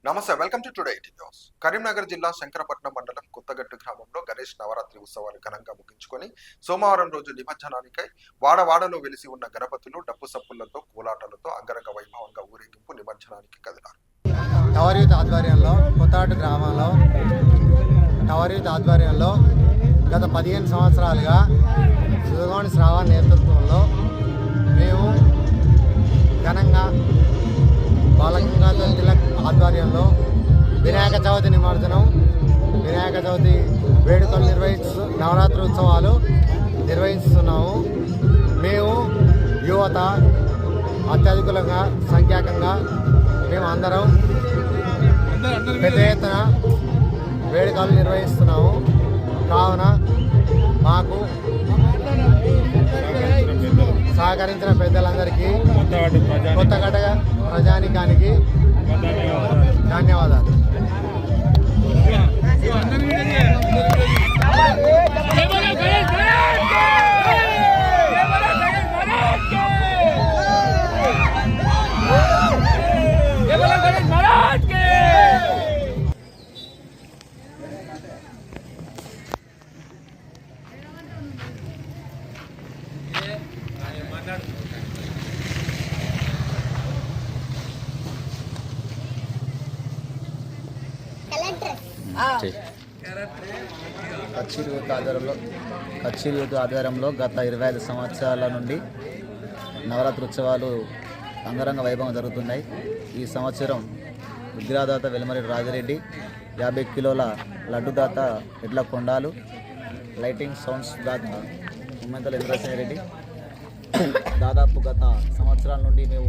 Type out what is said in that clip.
నమస్తే, welcome to today news. Karimnagar జిల్లా శంకరపట్నం మండలం కొత్తగట్టు గ్రామంలో గణేష్ నవరాత్రి ఉత్సవాలు ఘనంగా ముగించుకొని సోమవారం రోజు నిమజ్జనానికై వాడవాడలో వెలిసి ఉన్న గణపతులు డప్పు సప్పులతో కోలాటలతో అంగరంగ వైభవంగా ఊరేగింపు నిమజ్జనానికి కదిలారు. టవర్ యూత్ ఆధ్వర్యంలో కొత్తగట్టు గ్రామంలో గత 15 సంవత్సరాలుగా సుధగోని శ్రావణ్ నేతృత్వంలో మేము ఘనంగా బాలగంగాధర్ తిలక్ ఆధ్వర్యంలో వినాయక చవితి నిమజ్జనం, వినాయక చవితి వేడుకలు నవరాత్రి ఉత్సవాలు నిర్వహిస్తున్నాము. మేము యువత అత్యధికంగా సంఖ్యాకంగా మేము అందరం పెద్ద ఎత్తున వేడుకలు నిర్వహిస్తున్నాము. కావున మాకు సహకరించిన పెద్దలందరికీ కొత్తగట్ట ప్రజానికానికి ధన్యవాదాలు. కచ్చిల్ యూత్ ఆధ్వర్యంలో గత 25 సంవత్సరాల నుండి నవరాత్రి ఉత్సవాలు అంగరంగ వైభవం జరుగుతున్నాయి. ఈ సంవత్సరం విగ్రహదాత వెలమరెడ్డి రాజిరెడ్డి, 50 కిలోల లడ్డుదాత ఎడ్ల కొండాలు, లైటింగ్ సౌండ్స్ దాత ఉమ్మెంతల ఇంద్రసేన రెడ్డి. దాదాపు గత సంవత్సరాల నుండి మేము